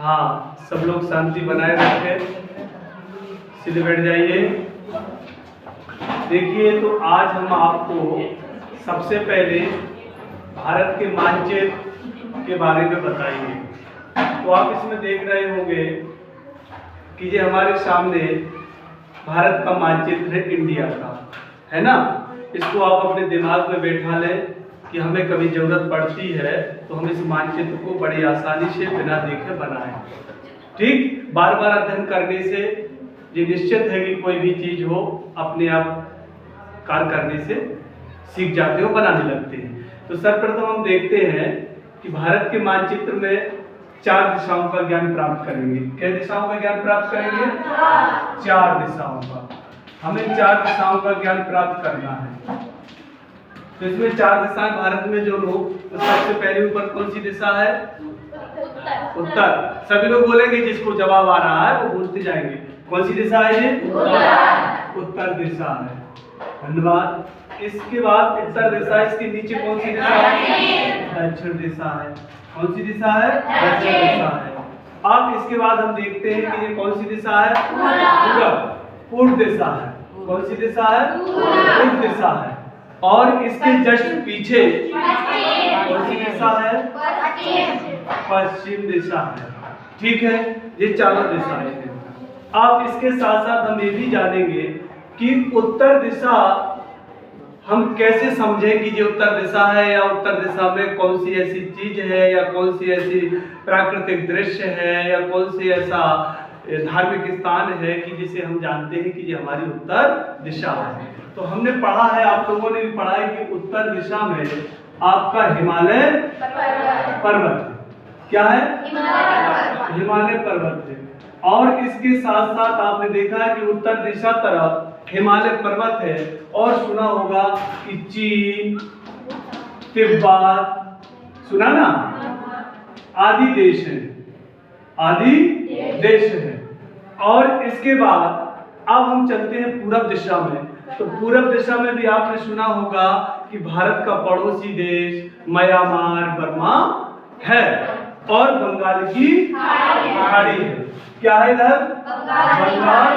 हाँ, सब लोग शांति बनाए रखें, सीधे बैठ जाइए। देखिए, तो आज हम आपको सबसे पहले भारत के मानचित्र के बारे में बताएंगे। तो आप इसमें देख रहे होंगे कि ये हमारे सामने भारत का मानचित्र है, इंडिया का, है ना। इसको आप अपने दिमाग में बैठा लें कि हमें कभी जरूरत पड़ती है तो हम इस मानचित्र को बड़ी आसानी से बिना देखे बनाएं। ठीक, बार बार अध्ययन करने से ये निश्चित है कि कोई भी चीज हो अपने आप कार्य करने से सीख जाते हो, बनाने लगते हैं। तो सर्वप्रथम हम देखते हैं कि भारत के मानचित्र में 4 दिशाओं का ज्ञान प्राप्त करेंगे। कितनी दिशाओं का ज्ञान प्राप्त करेंगे? 4 दिशाओं का। हमें 4 दिशाओं का ज्ञान प्राप्त करना है। तो इसमें 4 दिशाएं भारत में जो लोग, तो सबसे पहले ऊपर कौन सी दिशा है? उत्तर। सभी लोग बोलेंगे, जिसको जवाब आ रहा है वो बोलते जाएंगे। कौन सी दिशा है ये? उत्तर दिशा है। धन्यवाद। इसके बाद उत्तर दिशा, इसके नीचे कौन सी दिशा है? दक्षिण दिशा है। कौन सी दिशा है? दक्षिण दिशा है। अब इसके बाद हम देखते हैं कि ये कौन सी दिशा है? पूरब। पूर्व दिशा है। कौन सी दिशा है? पूर्व दिशा है। और इसके जस्ट पीछे कौन सी दिशा है? पश्चिम दिशा है। ठीक है, ये चारों दिशाएं हैं। अब इसके साथ साथ हम ये भी जानेंगे कि उत्तर दिशा हम कैसे समझें कि ये उत्तर दिशा है, या उत्तर दिशा में कौन सी ऐसी चीज है, या कौन सी ऐसी प्राकृतिक दृश्य है, या कौन सी ऐसा धार्मिक स्थान है कि जिसे हम जानते हैं कि ये हमारी उत्तर दिशा है। तो हमने पढ़ा है, आप लोगों ने भी पढ़ा है कि उत्तर दिशा में आपका हिमालय पर्वत क्या है? हिमालय पर्वत है। और इसके साथ साथ आपने देखा है कि उत्तर दिशा तरफ हिमालय पर्वत है। और सुना होगा कि चीन, तिब्बत, सुना ना, आदि देश है, आदि देश है। और इसके बाद अब हम चलते हैं पूरब दिशा में। तो पूरब दिशा में भी आपने सुना होगा कि भारत का पड़ोसी देश म्यांमार, बर्मा है, और बंगाल की खाड़ी है। क्या है इधर? बंगाल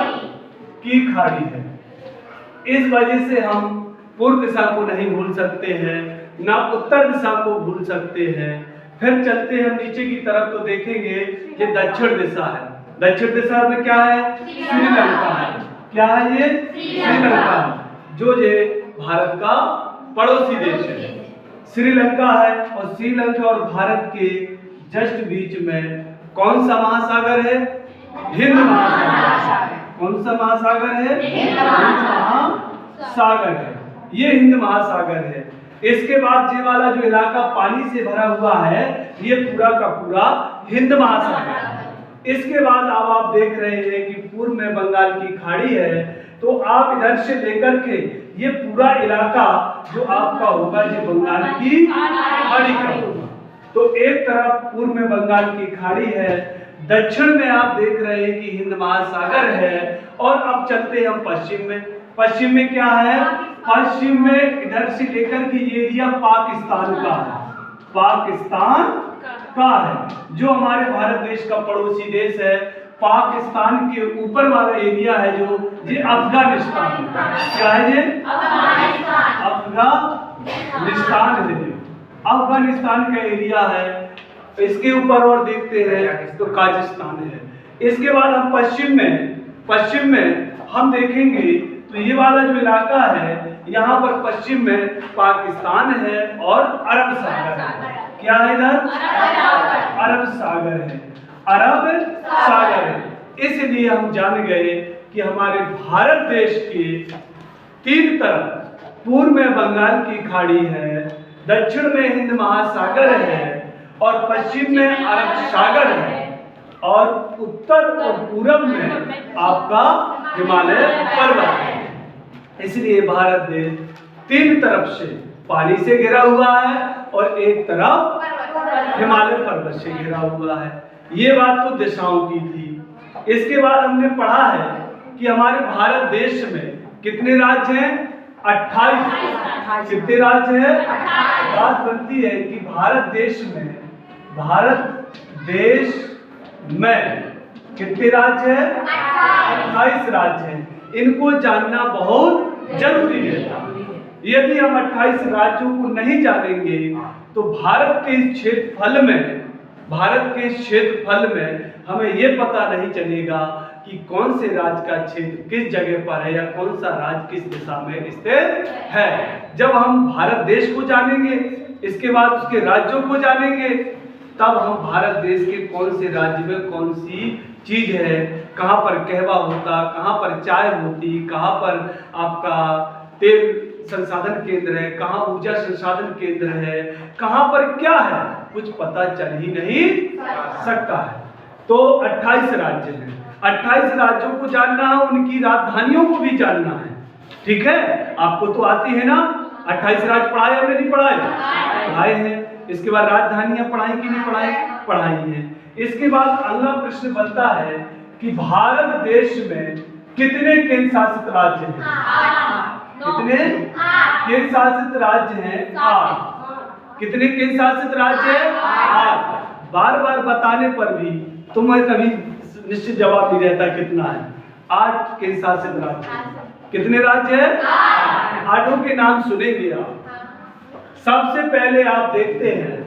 की खाड़ी है। इस वजह से हम पूर्व दिशा को नहीं भूल सकते हैं, ना उत्तर दिशा को भूल सकते हैं। फिर चलते हैं नीचे की तरफ, तो देखेंगे ये दक्षिण दिशा है। दक्षिण दिशा में क्या है? श्रीलंका है। क्या है ये? श्रीलंका, जो ये भारत का पड़ोसी देश है, श्रीलंका है। और श्रीलंका और भारत के जस्ट बीच में कौन सा महासागर है? हिंद महासागर। कौन सा महासागर है? हिंद महासागर है। ये हिंद महासागर है। इसके बाद ये वाला जो इलाका पानी से भरा हुआ है, ये पूरा का पूरा हिंद महासागर है। इसके बाद अब आप देख रहे हैं कि पूर्व में बंगाल की खाड़ी है। तो आप इधर से लेकर के ये पूरा इलाका जो आपका होगा, ये बंगाल की खाड़ी का होगा। तो एक तरफ पूर्व में बंगाल की खाड़ी है, दक्षिण में आप देख रहे हैं कि हिंद महासागर है। और अब चलते हैं हम पश्चिम में। पश्चिम में क्या है? पश्चिम में इधर से लेकर के ये एरिया पाकिस्तान का है, पाकिस्तान का है, जो हमारे भारत देश का पड़ोसी देश है। पाकिस्तान के ऊपर वाला एरिया है जो ये अफगानिस्तान है। क्या है ये? अफगानिस्तान है। अफगानिस्तान का एरिया है। इसके ऊपर और देखते हैं तो काजाकिस्तान है। इसके बाद हम पश्चिम में हम देखेंगे तो ये वाला जो इलाका है, यहाँ पर पश्चिम में पाकिस्तान है और अरब सागर है। क्या है इधर? अरब सागर है, अरब सागर है। इसलिए हम जान गए कि हमारे भारत देश के 3 तरफ, पूर्व में बंगाल की खाड़ी है, दक्षिण में हिंद महासागर है, और पश्चिम में अरब सागर है, और उत्तर और पूरब में आपका हिमालय पर्वत है। इसलिए भारत देश 3 तरफ से पानी से घिरा हुआ है और एक तरफ हिमालय पर्वत से घिरा हुआ है। ये बात तो दिशाओं की थी। इसके बाद हमने पढ़ा है कि हमारे भारत देश में कितने राज्य हैं? 28। कितने राज्य हैं? बात बनती है कि भारत देश में। कितने राज्य है? 28 राज्य हैं। इनको जानना बहुत जरूरी है। यदि हम 28 राज्यों को नहीं जानेंगे तो भारत के इस क्षेत्रफल में हमें यह पता नहीं चलेगा कि कौन से राज्य का क्षेत्र किस जगह पर है या कौन सा राज्य किस दिशा में स्थित है। जब हम भारत देश को जानेंगे, इसके बाद उसके राज्यों को जानेंगे, तब हम भारत देश के कौन से राज्य में कौन सी चीज है, कहाँ पर कहवा होता, कहाँ पर चाय होती, कहाँ पर आपका तेल संसाधन केंद्र है, कहाँ ऊर्जा संसाधन केंद्र है, कहाँ पर क्या है, कुछ पता चल ही नहीं सकता है। तो 28 राज्य हैं। 28 राज्यों को जानना है, उनकी राजधानियों को भी जानना है। ठीक है, आपको तो आती है ना? 28 राज्य पढ़ाए हमने, नहीं पढ़ाए? पढ़ाए हैं। इसके बाद राजधानियां पढ़ाई कि नहीं पढ़ाई? पढ़ाई है। इसके बाद अगला प्रश्न बनता है कि भारत देश में कितने केंद्र शासित राज्य हैं? कितने केंद्र शासित राज्य हैं? 8। कितने केंद्र शासित राज्य हैं? 8। बार बार बताने पर भी तुम्हें कभी निश्चित जवाब नहीं रहता कितना है। 8 केंद्र शासित राज्य। कितने राज्य हैं? 8 के नाम सुनेंगे आप। सबसे पहले आप देखते हैं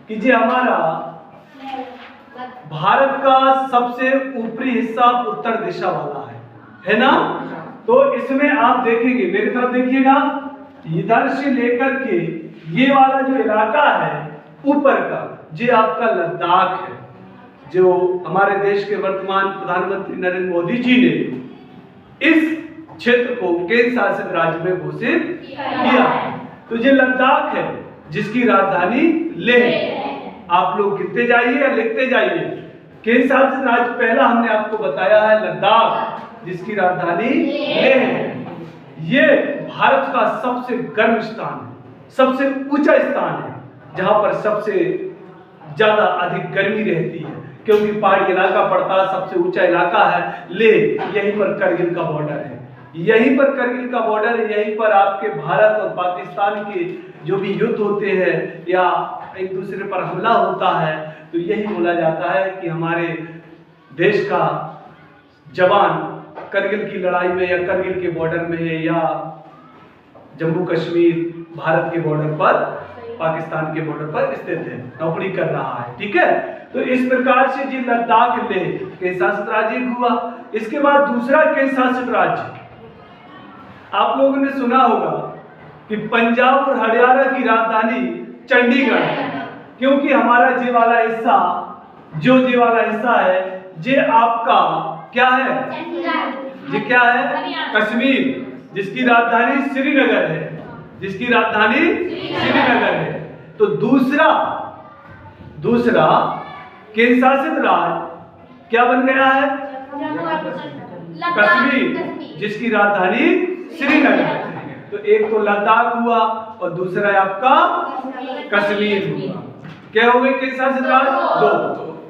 कि जो हमारा भारत का सबसे ऊपरी हिस्सा उत्तर दिशा वाला है ना? तो इसमें आप देखेंगे, मेरी तरफ देखिएगा, इधर से लेकर के ये वाला जो इलाका है ऊपर का, ये आपका लद्दाख है, जो हमारे देश के वर्तमान प्रधानमंत्री नरेंद्र मोदी जी ने इस क्षेत्र को केंद्र शासित राज्य में घोषित किया है। तो ये लद्दाख है जिसकी राजधानी लेह है। आप लोग गिनते जाइए या लिखते जाइए। केंद्र शासित राज्य पहला हमने आपको बताया है लद्दाख, जिसकी राजधानी लेह है। ये भारत का सबसे गर्म स्थान है, सबसे ऊंचा स्थान है, जहां पर सबसे ज्यादा अधिक गर्मी रहती है, क्योंकि पहाड़ी इलाका पड़ता है, सबसे ऊंचा इलाका है लेह। यहीं पर करगिल का बॉर्डर है, यहीं पर करगिल का बॉर्डर है, यहीं पर आपके भारत और पाकिस्तान के जो भी युद्ध होते हैं या एक दूसरे पर हमला होता है, तो यही बोला जाता है कि हमारे देश का जवान करगिल की लड़ाई में या करगिल के बॉर्डर में है, या जम्मू कश्मीर भारत के बॉर्डर पर, पाकिस्तान के बॉर्डर पर स्थित है, नौकरी कर रहा है। ठीक है, तो इस प्रकार से जी लद्दाख लेह केंद्र शासित राज्य हुआ। इसके बाद दूसरा केंद्र शासित राज्य आप लोगों ने सुना होगा कि पंजाब और हरियाणा की राजधानी चंडीगढ़ है, क्योंकि हमारा ये वाला हिस्सा है, ये आपका क्या है? ये क्या है? कश्मीर, जिसकी राजधानी श्रीनगर है, जिसकी राजधानी श्रीनगर है। तो दूसरा केंद्र शासित राज्य क्या बन गया है? कश्मीर, जिसकी राजधानी श्रीनगर है। तो एक तो लद्दाख हुआ और दूसरा आपका कश्मीर हुआ। क्या हो गए केंद्र शासित राज्य? 2।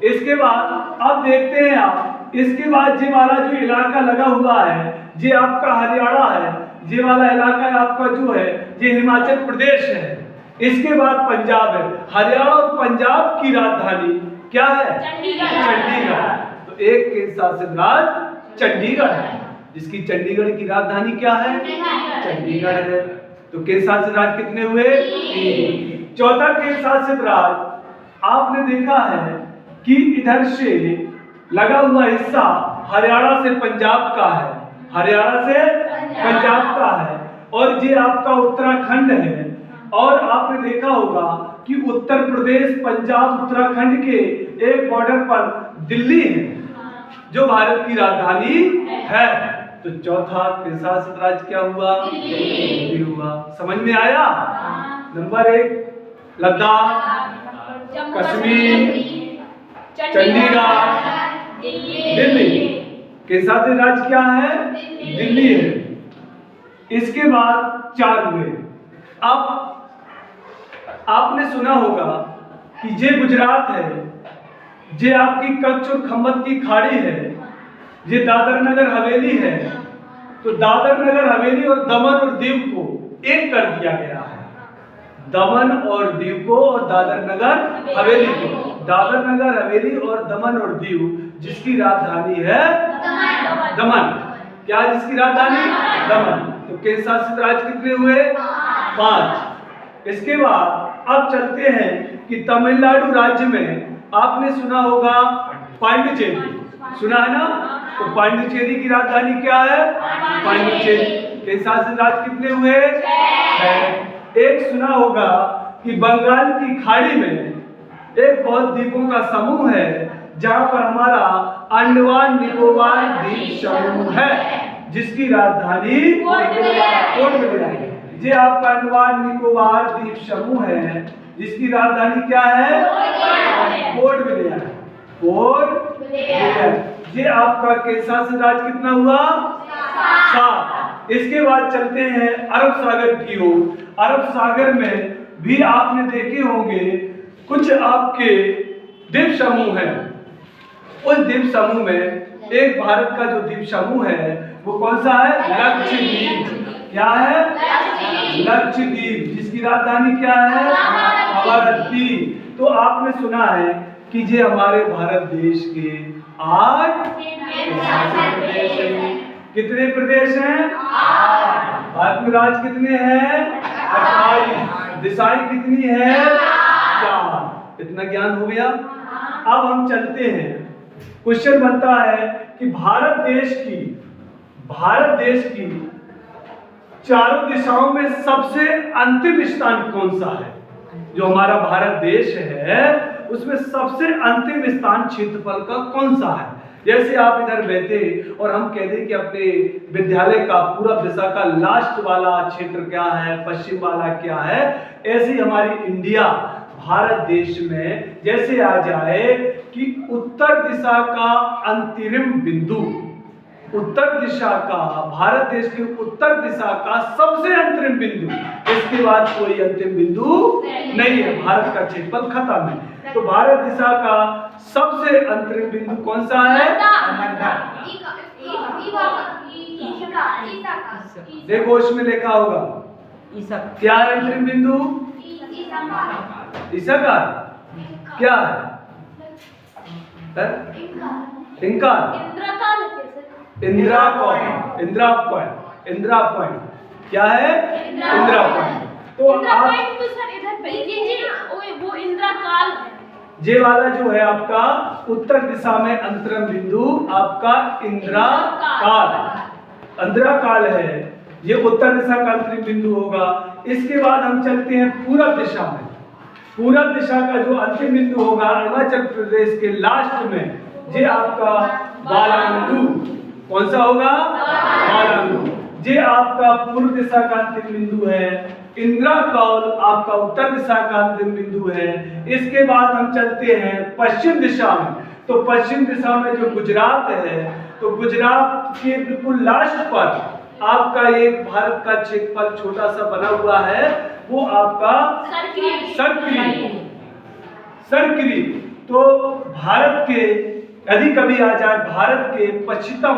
इसके बाद अब देखते हैं आप, इसके बाद ये वाला जो इलाका लगा हुआ है, ये आपका हरियाणा है, ये वाला इलाका आपका जो है ये हिमाचल प्रदेश है। इसके बाद पंजाब है। हरियाणा और पंजाब की राजधानी क्या है? चंडीगढ़। तो एक केंद्र शासित राज्य चंडीगढ़ है, जिसकी चंडीगढ़ की राजधानी क्या है? चंडीगढ़ है। तो केंद्र शासित राज्य कितने हुए? 3। चौथा केंद्र शासित राज्य आपने देखा है कि इधर से लगा हुआ हिस्सा हरियाणा से पंजाब का है, हरियाणा से पंजाब का है, और ये आपका उत्तराखंड है। और आपने देखा होगा कि उत्तर प्रदेश, पंजाब, उत्तराखंड के एक बॉर्डर पर दिल्ली है, जो भारत की राजधानी है। तो चौथा केंद्र शासित राज्य क्या हुआ? दिल्ली हुआ। समझ में आया? नंबर 1 लद्दाख, कश्मीर, चंडीगढ़, दिल्ली। केंद्र शासित राज्य क्या है? दिल्ली है। इसके बाद 4 हुए। अब आपने सुना होगा कि ये गुजरात है, ये आपकी कच्छ और खंबत की खाड़ी है, ये दादर नगर हवेली है। तो दादर नगर हवेली और दमन और दीव को एक कर दिया गया है। दमन और दीव को और दादर नगर हवेली को दादर नगर हवेली और दमन और दीव, जिसकी राजधानी है दमन। क्या जिसकी राजधानी दमन। तो केंद्र शासित राज्य कितने हुए? 5। इसके बाद अब चलते हैं कि तमिलनाडु राज्य में आपने सुना होगा पांडिचेरी, सुना है ना? तो पांडिचेरी की राजधानी क्या है? पांडिचेरी। केंद्र शासित राज्य कितने हुए? 6। एक सुना होगा कि बंगाल की खाड़ी में एक बहुत द्वीपों का समूह है जहां पर हमारा अंडमान निकोबार द्वीप समूह है, जिसकी राजधानी पोर्ट ब्लेयर है। ये आपका अंडमान निकोबार द्वीप समूह है, जिसकी राजधानी क्या है? Port Blair. Port Blair. ये आपका केंद्र शासित राज्य कितना हुआ? 7। इसके बाद चलते हैं अरब सागर की ओर। अरब सागर में भी आपने देखे होंगे कुछ आपके द्वीप समूह हैं। उस द्वीप समूह में एक भारत का जो द्वीप समूह है वो कौन सा है? लक्षद्वीप। क्या है? लक्षद्वीप, जिसकी राजधानी क्या है? अमरद्वीप। तो आपने सुना है कि ये हमारे भारत देश के 8 प्रदेश हैं। कितने प्रदेश हैं? 8। भारत में राज्य कितने हैं? 28। दिशाएं कितनी है? 4। इतना ज्ञान हो गया। अब हम चलते हैं, क्वेश्चन बनता है कि भारत देश की चारों दिशाओं में सबसे अंतिम स्थान कौन सा है? जो हमारा भारत देश है उसमें सबसे अंतिम स्थान क्षेत्रफल का कौन सा है? जैसे आप इधर बैठे और हम कह दें कि अपने विद्यालय का पूर्व दिशा का लास्ट वाला क्षेत्र क्या है, पश्चिम वाला क्या है, ऐसे ही हमारी इंडिया भारत देश में जैसे आ जाए कि उत्तर दिशा का अंतरिम बिंदु, उत्तर दिशा का, भारत देश के उत्तर दिशा का सबसे अंतरिम बिंदु, इसके बाद कोई अंतिम बिंदु नहीं है। भारत का क्षेत्रफल खत्म है। तो भारत दिशा का सबसे अंतरिम बिंदु कौन सा है? देखो इसमें लिखा होगा क्या है अंतरिम बिंदु? ईसा का क्या है? इंदिरा पॉइंट क्या है? इंदिरा पॉइंट। तो आप वो इंदिरा काल है। ये वाला जो है आपका उत्तर दिशा में अंतरिम बिंदु आपका इंदिरा काल, इंदिरा काल है। ये उत्तर दिशा का अंतरिम बिंदु होगा। इसके बाद हम चलते हैं पूरब दिशा में। पूरब दिशा का जो अंतिम बिंदु होगा अरुणाचल प्रदेश के लास्ट में, ये आपका बालांगू। कौन सा होगा? बालांगू। ये आपका पूर्व दिशा का अंतिम बिंदु है। इंदिरा कौल आपका उत्तर दिशा का अंतिम बिंदु है। इसके बाद हम चलते हैं पश्चिम दिशा में। तो पश्चिम दिशा में जो गुजरात है, तो गुजरात के बिल्कुल लास्ट पर आपका एक भारत का क्षेत्रफल छोटा सा बना हुआ है, वो आपका सरकरी। तो भारत के यदि कभी आ जाए भारत के पश्चिमतम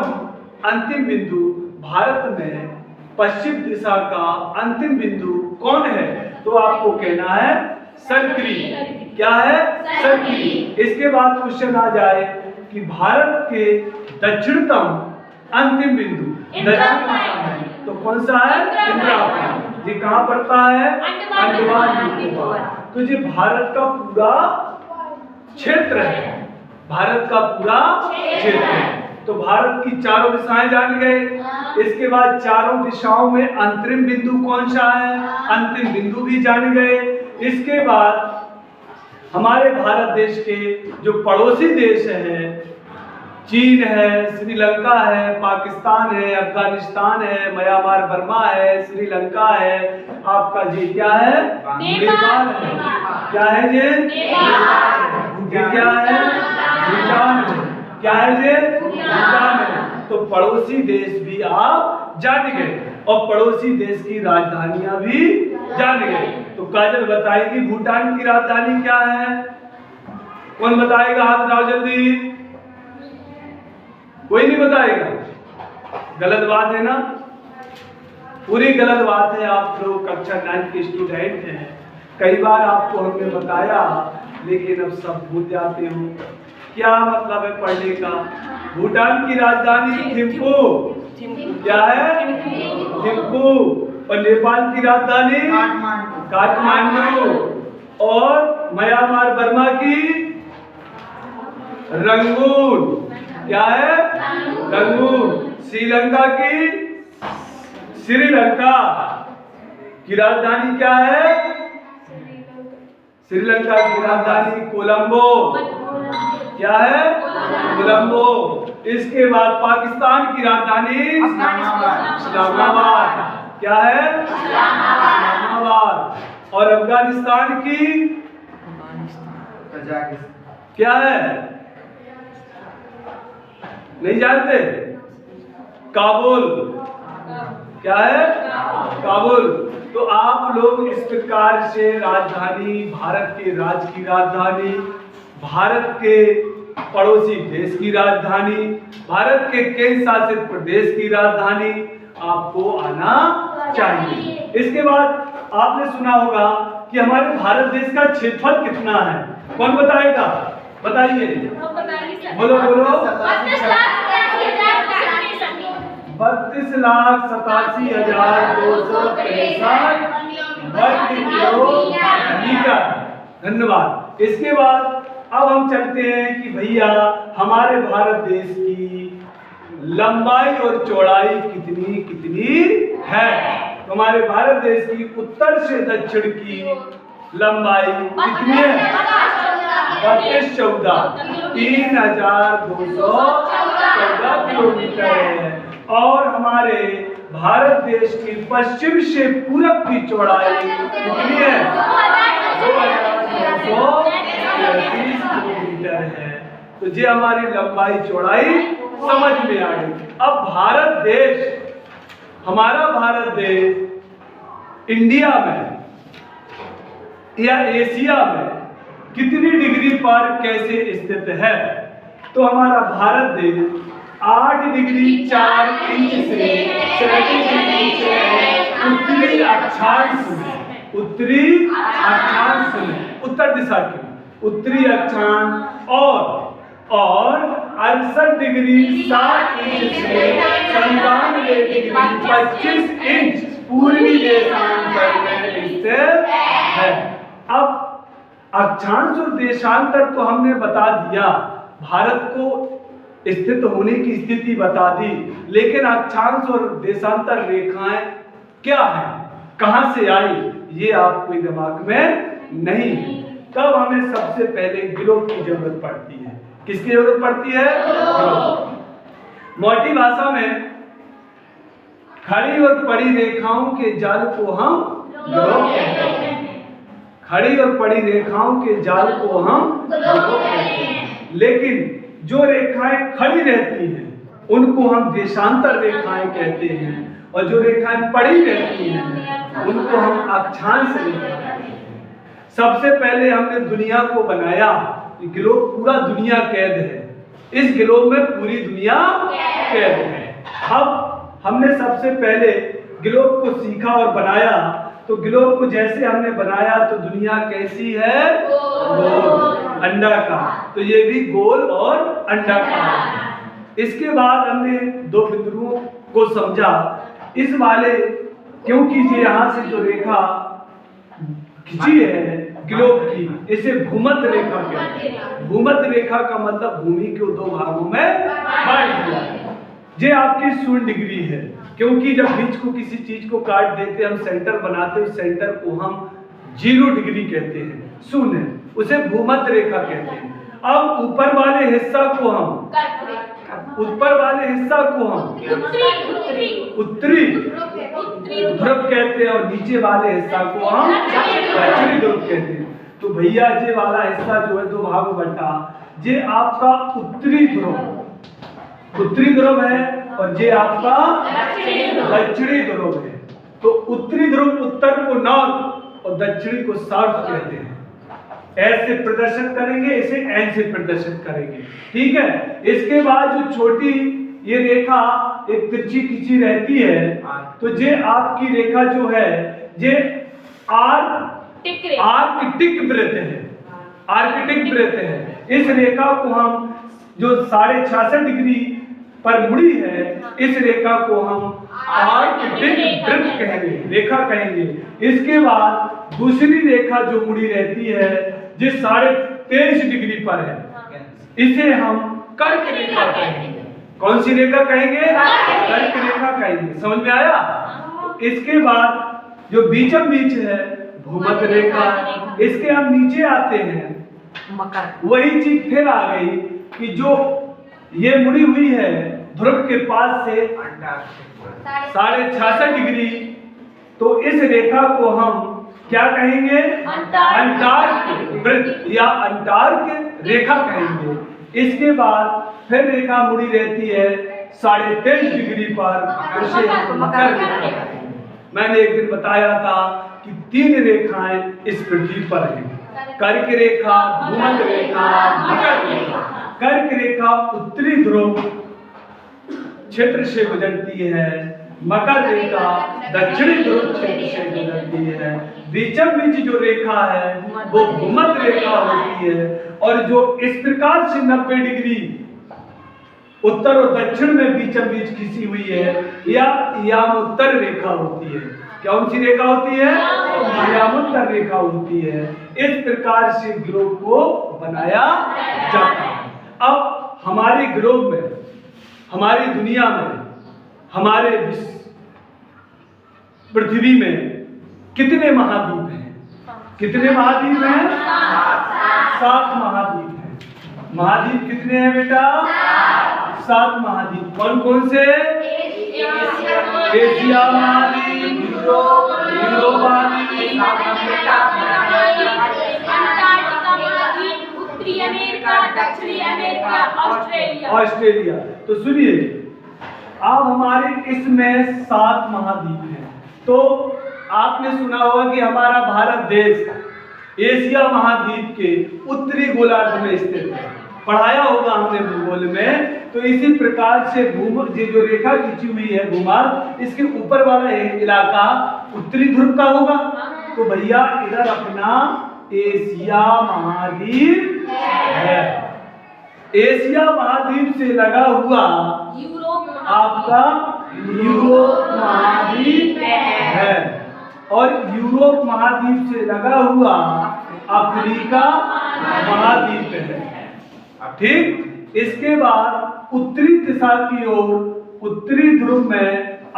अंतिम बिंदु, भारत में पश्चिम दिशा का अंतिम बिंदु कौन है? तो आपको कहना है सरकरी। क्या है? सरकरी। इसके बाद क्वेश्चन आ जाए कि भारत के दक्षिणतम अंतिम बिंदु दक्षिण दिशा में, तो कौन सा है? इंदिरा पॉइंट। ये कहाँ पड़ता है? अंडमान निकोबार। तो ये भारत का पूरा क्षेत्र है, भारत का पूरा क्षेत्र है। तो भारत की चारों दिशाएं जान गए। इसके बाद चारों दिशाओं में अंतरिम बिंदु कौन सा है, अंतिम बिंदु भी जान गए। इसके बाद हमारे भारत देश के जो पड़ोसी देश हैं, चीन है, श्रीलंका है, पाकिस्तान है, अफगानिस्तान है, म्यांमार बर्मा है, श्रीलंका है, आपका जी क्या है? नेपाल है। क्या है ये? नेपाल है। ये क्या है? भूटान है। क्या है ये? भूटान है। तो पड़ोसी देश भी आप जान गए और पड़ोसी देश की राजधानियां भी जान गए। तो काजल बताएगी भूटान की राजधानी क्या है? कौन बताएगा? हाथ उठाओ जल्दी। कोई नहीं बताएगा? गलत बात है ना? पूरी गलत बात है। आप लोग कक्षा 9 के स्टूडेंट हैं। कई बार आपको हमने बताया, लेकिन अब सब भूल जाते हो। क्या मतलब है पढ़ने का? भूटान की राजधानी थिम्पू। क्या है? थिम्पू। और नेपाल की राजधानी काठमांडू। और म्यांमार बर्मा की रंगून। क्या है? रंगून। श्रीलंका की श्रीलंका की राजधानी क्या है? श्रीलंका की राजधानी कोलंबो। क्या है? कोलंबो। इसके बाद पाकिस्तान की राजधानी इस्लामाबाद। क्या है? इस्लामाबाद। और अफगानिस्तान की क्या है? नहीं जानते? काबुल। क्या है? काबुल। तो आप लोग इस प्रकार से राजधानी, भारत के राज्य की राजधानी, भारत के पड़ोसी देश की राजधानी, भारत के केंद्र शासित प्रदेश की राजधानी आपको आना चाहिए। इसके बाद आपने सुना होगा कि हमारे भारत देश का क्षेत्रफल कितना है? कौन बताएगा? बताइए। बोलो बोलो। 32,87,263 वर्ग किलोमीटर। धन्यवाद। इसके बाद अब हम चलते हैं कि भैया हमारे भारत देश की लंबाई और चौड़ाई कितनी कितनी है। तो हमारे भारत देश की उत्तर से दक्षिण की लंबाई कितनी है? 32,14 किलोमीटर है। और हमारे भारत देश की पश्चिम से पूरब की चौड़ाई कितनी है? 2,933 किलोमीटर है। तो ये हमारी लंबाई चौड़ाई समझ में आ गई। अब भारत देश, हमारा भारत देश इंडिया में या एशिया में कितनी डिग्री पर कैसे स्थित है? तो हमारा भारत देश 8 डिग्री 4 इंच से 37 इंच उत्तरी अक्षांश में, उत्तरी अक्षांश में, उत्तर दिशा की उत्तरी अक्षांश, और 68 डिग्री 7 इंच से 97 डिग्री 25 इंच पूर्वी देशांतर में स्थित है। अब अक्षांश और देशांतर तो हमने बता दिया, भारत को स्थित होने की स्थिति बता दी, लेकिन अक्षांश और देशांतर रेखाएं क्या है, कहां से आई, ये आपको दिमाग में नहीं है। तब हमें सबसे पहले ग्लोब की जरूरत पड़ती है। किसकी जरूरत पड़ती है? ग्लोब। मोटी भाषा में खड़ी और पड़ी रेखाओं के जाल को हम ग्लोब कहते हैं। खड़ी और पड़ी रेखाओं के जाल को हम ग्लोब कहते हैं। लेकिन जो रेखाएं खड़ी रहती हैं उनको हम देशांतर रेखाएं कहते हैं, और जो रेखाएं पड़ी रहती हैं उनको हम अक्षांश रेखाएं कहते हैं। सबसे पहले हमने दुनिया को बनाया। ग्लोब पूरा दुनिया कैद है, इस ग्लोब में पूरी दुनिया कैद है। अब हमने सबसे पहले ग्लोब को सीखा और बनाया। तो ग्लोब को जैसे हमने बनाया तो दुनिया कैसी है? गोल, अंडाकार। तो ये भी गोल और अंडाकार है। इसके बाद हमने दो बिंदुओं को समझा। इस वाले, क्योंकि ये यहाँ से जो रेखा खींची है ग्लोब की, इसे भूमध्य रेखा कहते हैं। भूमध्य रेखा का मतलब भूमि को दो भागों में बांट दिया। ये आपकी 0 डिग्री है, क्योंकि जब बीच को किसी चीज को काट देते हम सेंटर बनाते, उस सेंटर को हम 0 डिग्री कहते हैं, 0, उसे भूमध्य रेखा कहते हैं। अब ऊपर वाले हिस्सा को हम उत्तरी ध्रुव कहते हैं, और नीचे वाले हिस्सा को हम दक्षिणी ध्रुव कहते हैं। तो भैया ये वाला हिस्सा जो है दो भागों में बटा, ये आपका उत्तरी ध्रुव है, और ये आपका दक्षिणी ध्रुव है। तो उत्तरी ध्रुव उत्तर को नॉर्थ और दक्षिणी को साउथ कहते हैं। ऐसे प्रदर्शन करेंगे, इसे एन से प्रदर्शन करेंगे, ठीक है। इसके बाद जो छोटी ये रेखा एक तिरछी खींची रहती है, तो ये आपकी रेखा जो है ये आर्कटिक वृत्त है। आर्कटिक वृत्त है। इस रेखा को हम जो 66.5 डिग्री पर मुड़ी है, इस रेखा को हम आर्कटिक वृत्त कहेंगे, रेखा कहेंगे। इसके बाद दूसरी रेखा जो मुड़ी रहती है, जिस 23.5 डिग्री पर है, इसे हम कर्क रेखा कहेंगे। कौन सी रेखा कहेंगे? कर्क रेखा कहेंगे। समझ में आया? इसके बाद जो बीचम बीच है, भूमध्य रेखा। इसके हम नीचे आते हैं, वही चीज फिर आ गई कि जो ये मुड़ी हुई है ध्रुव के पास से 66.5 डिग्री, तो इस रेखा को हम क्या कहेंगे? अंटार्क वृत्त या अंटार्क रेखा कहेंगे। इसके बाद फिर रेखा मुड़ी रहती है 23.5 डिग्री पर, उसे हम मकर रेखा कहेंगे। मैंने एक दिन बताया था कि 3 रेखाएं इस पृथ्वी पर हैं, कर्क रेखा, भूमध्य रेखा, मकर रेखा। कर्क रेखा उत्तरी ध्रुव क्षेत्र से गुजरती है, मकर रेखा दक्षिणी ध्रुव क्षेत्र से गुजरती है। बीचम बीच जो रेखा है वो भूमध्य रेखा होती है, और जो इस प्रकार से 90 डिग्री उत्तर और दक्षिण में बीचम बीच खिंची हुई है, या यामोत्तर रेखा होती है। कौन सी रेखा होती है? यामोत्तर रेखा होती है। इस प्रकार से ग्लोब को बनाया जाता है। अब हमारे ग्लोब में, हमारी दुनिया में, हमारे पृथ्वी में कितने महाद्वीप हैं? कितने महाद्वीप हैं? 7 महाद्वीप हैं। महाद्वीप कितने हैं बेटा? 7 महाद्वीप। कौन कौन से? एशिया महाद्वीप, यूरोप महाद्वीप, उत्तरी अमेरिका, दक्षिणी अमेरिका, ऑस्ट्रेलिया। तो सुनिए, अब हमारे इसमें 7 महाद्वीप हैं। तो आपने सुना होगा कि हमारा भारत देश एशिया महाद्वीप के उत्तरी गोलार्ध में स्थित है, पढ़ाया होगा हमने भूगोल में। तो इसी प्रकार से जो रेखा खींची हुई है भूभाग, इसके ऊपर वाला इलाका उत्तरी ध्रुव का होगा। तो भैया इधर अपना एशिया महाद्वीप है। एशिया महाद्वीप से लगा हुआ आपका यूरोप महाद्वीप है, और यूरोप महाद्वीप से लगा हुआ अफ्रीका महाद्वीप है। ठीक। इसके बाद उत्तरी दिशा की ओर उत्तरी ध्रुव में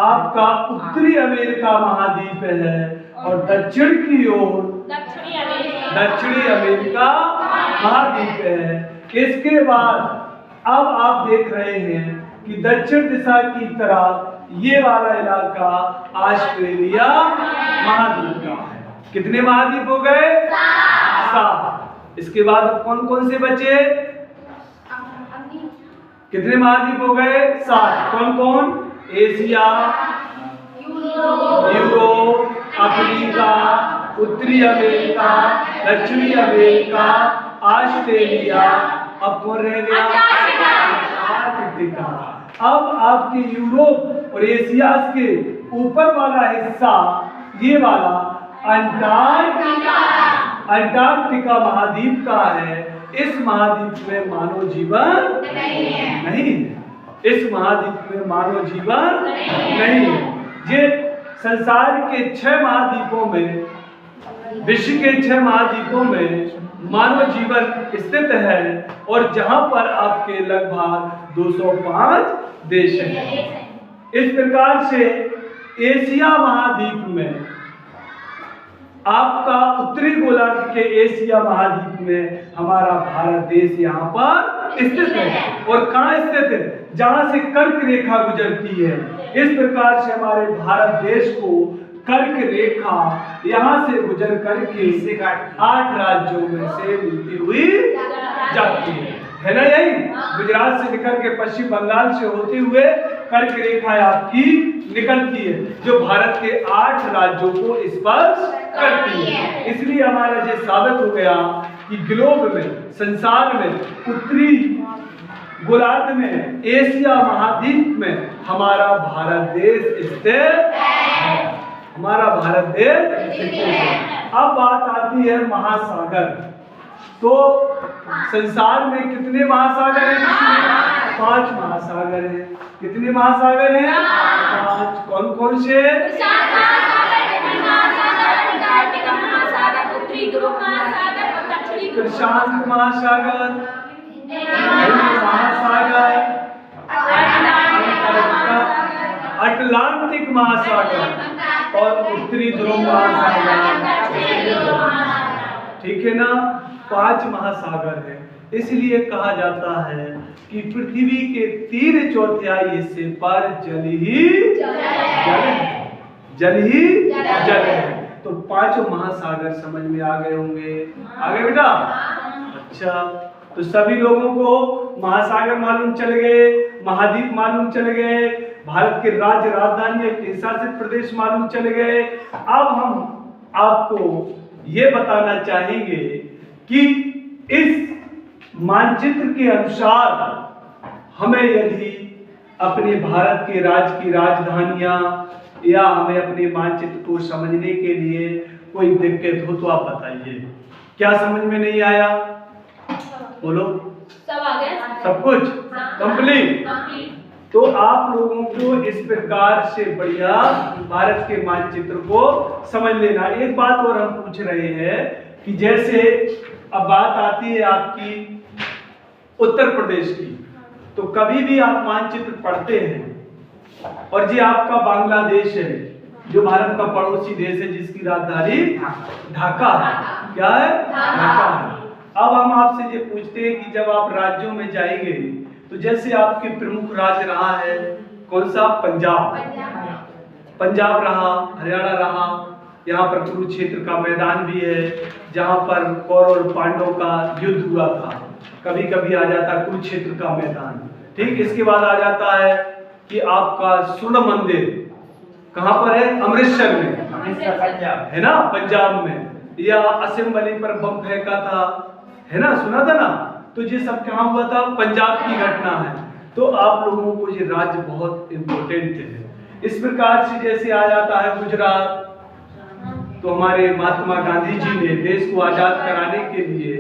आपका उत्तरी अमेरिका महाद्वीप है, और दक्षिण की ओर दक्षिणी अमेरिका महाद्वीप है। इसके बाद अब आप देख रहे हैं कि दक्षिण दिशा की तरफ ये वाला इलाका ऑस्ट्रेलिया महाद्वीप का है। कितने महाद्वीप हो गए? 7। इसके बाद अब कौन कौन से बचे? कितने महाद्वीप हो गए? 7। कौन कौन? एशिया, यूरोप, अफ्रीका, उत्तरी अमेरिका, दक्षिणी अमेरिका, ऑस्ट्रेलिया। अब कौन रह गया? अंटार्कटिका। अब आपके यूरोप और एशिया के ऊपर वाला हिस्सा, ये वाला अंटार्कटिका महाद्वीप का है। इस महाद्वीप में मानव जीवन नहीं है। इस महाद्वीप में मानव जीवन नहीं है। ये संसार के 6 महाद्वीपों में, विश्व के 6 महाद्वीपों में मानव जीवन स्थित है, और जहां पर आपके लगभग 205 देश हैं। इस प्रकार से एशिया महाद्वीप में आपका उत्तरी गोलार्ध के एशिया महाद्वीप में हमारा भारत देश यहाँ पर स्थित है। और कहाँ स्थित है? जहां से कर्क रेखा गुजरती है। इस प्रकार से हमारे भारत देश को कर्क रेखा यहाँ से गुजर करके 8 राज्यों में से मिलती हुई जाती है ना? यही गुजरात से निकल के पश्चिम बंगाल से होते हुए कर्क रेखा आपकी निकलती है, जो भारत के 8 राज्यों को स्पर्श करती है। इसलिए हमारा ये साबित हो गया कि ग्लोब में, संसार में, उत्तरी गोलार्ध में, एशिया महाद्वीप में हमारा भारत देश स्थित है। हमारा भारत देश स्थित है। अब बात आती है महासागर। तो संसार में कितने महासागर हैं? 5 महासागर हैं। कितने महासागर हैं? 5। कौन कौन से? प्रशांत महासागर, हिंद महासागर, अंटार्कटिका महासागर, उत्तरी ध्रुव महासागर और दक्षिणी ध्रुव प्रशांत महासागर, हिंद महासागर, अटलांटिक महासागर और उत्तरी ध्रुव महासागर। ठीक है ना? 5 महासागर है। इसलिए कहा जाता है कि पृथ्वी के 3/4 हिस्से पर जल ही जल है। जल ही जल है। तो 5 महासागर समझ में आ गए होंगे। आ गए बेटा? अच्छा, तो सभी लोगों को महासागर मालूम चल गए, महाद्वीप मालूम चल गए, भारत के राज्य राजधानी केंद्र शासित प्रदेश मालूम चल गए। अब हम आपको ये बताना चाहेंगे कि इस मानचित्र के अनुसार हमें यदि अपने भारत के राज्य की राजधानियां या हमें अपने मानचित्र को समझने के लिए कोई दिक्कत हो तो आप बताइए। क्या समझ में नहीं आया? बोलो। सब आ गया? सब कुछ कंप्लीट? तो आप लोगों को इस प्रकार से बढ़िया भारत के मानचित्र को समझ लेना। एक बात और हम पूछ रहे हैं कि जैसे अब बात आती है आपकी उत्तर प्रदेश की, तो कभी भी आप मानचित्र पढ़ते हैं और ये आपका बांग्लादेश है जो भारत का पड़ोसी देश है जिसकी राजधानी ढाका है। क्या है? ढाका है। अब हम आपसे ये पूछते हैं कि जब आप राज्यों में जाएंगे तो जैसे आपके प्रमुख राज्य रहा है कौन सा? पंजाब रहा, हरियाणा रहा, यहाँ पर कुरुक्षेत्र का मैदान भी है जहाँ पर कौरव और पांडवों का युद्ध हुआ था। कभी कभी आ जाता है कुरुक्षेत्र का मैदान। ठीक, इसके बाद आ जाता है कि आपका स्वर्ण मंदिर कहाँ पर है? अमृतसर में, है ना, पंजाब में। या असेंबली पर बम फेंका था, है ना, सुना था ना? तो ये सब कहाँ हुआ था? पंजाब की घटना है। तो आप लोगों को ये राज्य बहुत इंपॉर्टेंट है। इस प्रकार से जैसे आ जाता है गुजरात, तो हमारे महात्मा गांधी जी ने देश को आजाद कराने के लिए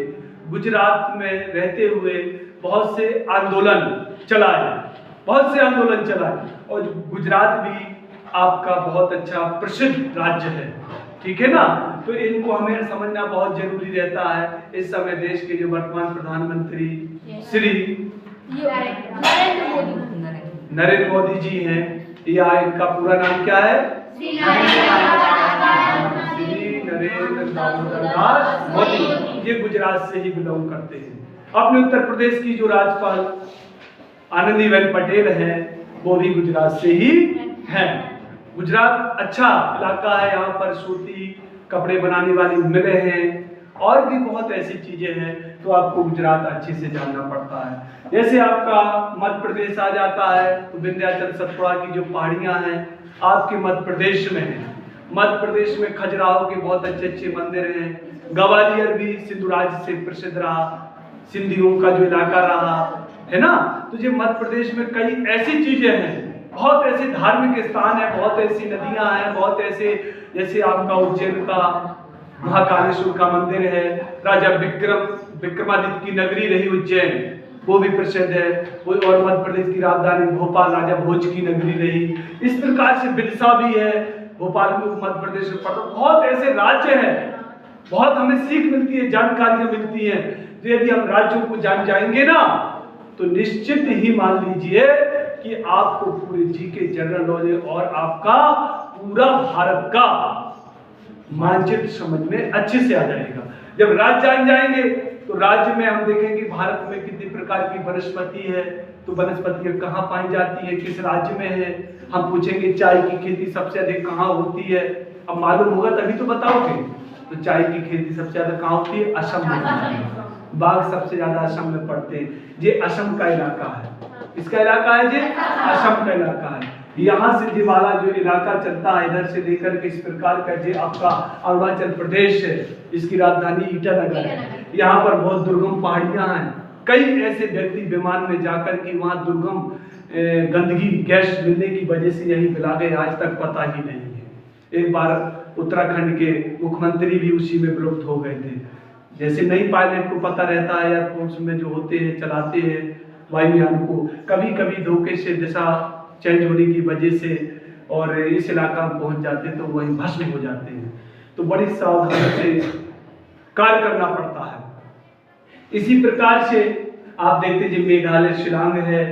गुजरात में रहते हुए बहुत से आंदोलन चलाए, और गुजरात भी आपका बहुत अच्छा प्रसिद्ध राज्य है। ठीक है ना? तो इनको हमें समझना बहुत जरूरी रहता है। इस समय देश के जो वर्तमान प्रधानमंत्री श्री नरेंद्र मोदी जी हैं, या इनका पूरा नाम क्या है? श्री नरेंद्र दामोदर दास मोदी। ये गुजरात से ही बिलोंग करते हैं। अपने उत्तर प्रदेश की जो राज्यपाल आनंदीबेन पटेल है वो भी गुजरात से ही हैं। गुजरात अच्छा इलाका है, यहाँ पर सूती कपड़े बनाने वाली मिलें हैं और भी बहुत ऐसी चीजें हैं। तो आपको गुजरात अच्छे से जानना पड़ता है। जैसे आपका मध्य प्रदेश आ जाता है तो विंध्याचल सतपुड़ा की जो पहाड़ियां हैं आपके मध्य प्रदेश में है। मध्य प्रदेश में खजुराहो के बहुत अच्छे अच्छे मंदिर हैं। ग्वालियर भी सिंधु राज्य से प्रसिद्ध रहा, सिंधियों का जो इलाका रहा, है ना? तो ये मध्य प्रदेश में कई ऐसी चीजें हैं, बहुत ऐसे धार्मिक स्थान है, बहुत ऐसी नदियां हैं, बहुत ऐसे, जैसे आपका उज्जैन का महाकालेश्वर का मंदिर है, राजा विक्रमादित्य की नगरी रही उज्जैन, वो भी प्रसिद्ध है। वो और मध्य प्रदेश की राजधानी भोपाल राजा भोज की नगरी रही। इस प्रकार से बिरसा भी है भोपाल में, मध्य प्रदेश में। बहुत ऐसे राज्य हैं, बहुत हमें सीख मिलती है, जानकारियां मिलती हैं। तो यदि हम राज्यों को जान जाएंगे ना तो निश्चित ही मान लीजिए कि आपको पूरे जीके जनरल नॉलेज और आपका पूरा भारत का मानचित्र समझ में अच्छे से आ जाएगा। जब राज्य जान जाएंगे तो राज्य में हम देखेंगे भारत में कितनी प्रकार की वनस्पति है, तो वनस्पतियां कहाँ पाई जाती है, किस राज्य में है। हम पूछेंगे चाय की खेती सबसे अधिक कहाँ होती है, अब मालूम होगा तभी तो बताओगे। तो चाय की खेती सबसे ज्यादा कहाँ होती है? असम में। बाघ सबसे ज्यादा असम में पड़ते हैं। ये असम का इलाका है। इसका इलाका है जी, असम का इलाका है। यहाँ से ये वाला जो इलाका चलता है इधर से लेकर के इस प्रकार का जो आपका अरुणाचल प्रदेश है, इसकी राजधानी ईटानगर है। यहाँ पर बहुत दुर्गम पहाड़ियां हैं। कई ऐसे व्यक्ति विमान में जाकर के वहाँ दुर्गम गंदगी गैस मिलने की वजह से यहीं मिला गए, आज तक पता ही नहीं है। एक बार उत्तराखंड के मुख्यमंत्री भी उसी में विलुप्त हो गए थे। जैसे नई पायलट को पता रहता है एयरफोर्स में जो होते हैं चलाते हैं वायुयान को, कभी कभी धोखे से दिशा चेंज होने की वजह से और इस इलाका में पहुंच जाते हैं तो वहीं भस्म हो जाते हैं। तो बड़ी सावधानी से कार्य करना पड़ता है। इसी प्रकार से आप देखते हैं जो मेघालय शिलांग है,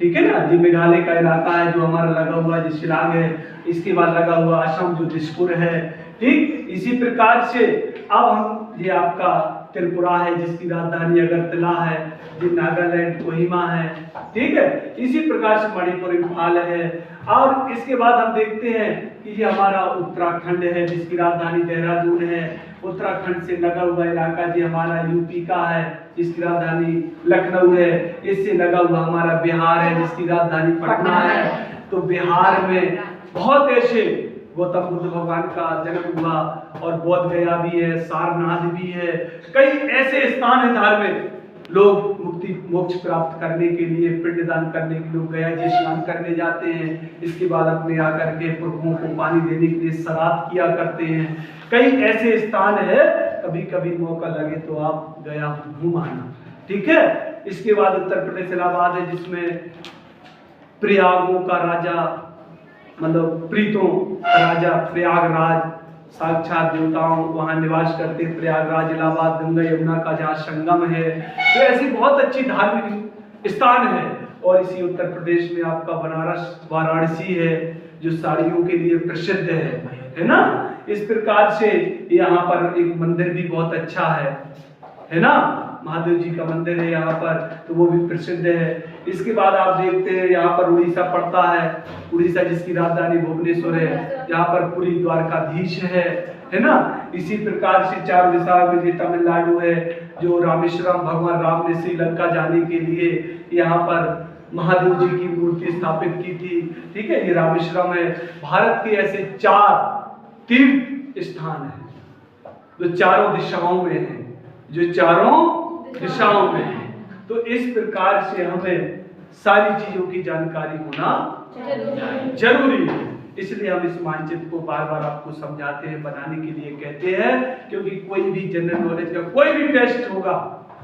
ठीक है ना, जो मेघालय का इलाका है जो हमारा लगा हुआ जो शिलांग है, इसके बाद लगा हुआ असम जो दिसपुर है, ठीक। इसी प्रकार से अब हम ये आपका त्रिपुरा है जिसकी राजधानी अगरतला है, जो नागालैंड कोहिमा है, ठीक है। इसी प्रकार से मणिपुर इम्फाल है। और इसके बाद हम देखते हैं कि ये हमारा उत्तराखंड है जिसकी राजधानी देहरादून है। उत्तराखंड से लगा हुआ इलाका जो हमारा यूपी का है जिसकी राजधानी लखनऊ है। इससे लगा हुआ हमारा बिहार है जिसकी राजधानी पटना है। तो बिहार में बहुत ऐसे गौतम बुद्ध भगवान का जन्म हुआ और बोध गया भी है, सारनाथ भी है, कई ऐसे स्थान है धार्मिक लोग मुक्ति मोक्ष प्राप्त करने के लिए पिंडदान करने के लोग गया जी स्नान करने जाते हैं। इसके बाद अपने आकर के पुरखों को पानी देने के लिए श्राद्ध किया करते हैं। कई ऐसे स्थान है, कभी कभी मौका लगे तो आप गया घूम आना, ठीक है। इसके बाद उत्तर प्रदेश इलाहाबाद है जिसमें प्रयागों का राजा मतलब प्रीतों राजा प्रयागराज साक्षात देवताओं वहाँ निवास करते हैं। प्रयागराज इलाहाबाद गंगा यमुना का जहाँ संगम है। तो ऐसी बहुत अच्छी धार्मिक स्थान है। और इसी उत्तर प्रदेश में आपका बनारस वाराणसी है जो साड़ियों के लिए प्रसिद्ध है ना। इस प्रकार से यहाँ पर एक मंदिर भी बहुत अच्छा है ना, महादेव जी का मंदिर है यहाँ पर, तो वो भी प्रसिद्ध है। इसके बाद आप देखते हैं यहाँ पर उड़ीसा पड़ता है, उड़ीसा जिसकी राजधानी भुवनेश्वर है, यहाँ पर पुरी द्वारकाधीश है ना। इसी प्रकार से चार दिशा में जो तमिलनाडु है जो रामेश्वरम भगवान राम ने श्रीलंका जाने के लिए यहाँ पर महादेव जी की मूर्ति स्थापित की थी, ठीक है। ये रामेश्वरम है। भारत के ऐसे 4 तीर्थ स्थान है जो चारों दिशाओं में है, जो चारों दिशाओं में है। तो इस प्रकार से हमें सारी चीजों की जानकारी होना जरूरी है। इसलिए हम इस मानचित्र को बार बार आपको समझाते हैं, बनाने के लिए कहते हैं, क्योंकि कोई भी जनरल नॉलेज का कोई भी टेस्ट होगा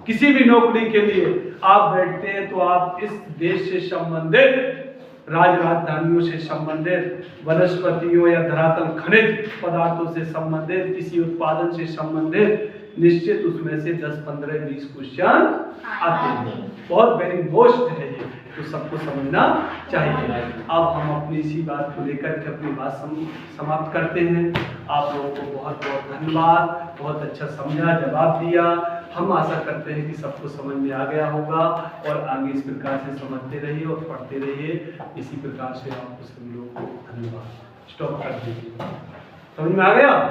किसी भी नौकरी के लिए आप बैठते हैं तो आप इस देश से संबंधित राजधानियों से संबंधित वनस्पतियों या धरातल खनिज पदार्थों से संबंधित किसी उत्पादन से संबंधित निश्चित उसमें से 10, 15, 20 क्वेश्चन आते हैं। बहुत वेरी मोस्ट है ये, तो सबको समझना चाहिए। अब हम अपनी इसी बात को लेकर के अपनी बात समाप्त करते हैं। आप लोगों को बहुत बहुत धन्यवाद, बहुत अच्छा समझा, जवाब दिया। हम आशा करते हैं कि सबको समझ में आ गया होगा और आगे इस प्रकार से समझते रहिए और पढ़ते रहिए। इसी प्रकार से आपको सभी लोगों को धन्यवाद। स्टॉप कर दीजिए। समझ में आ गया?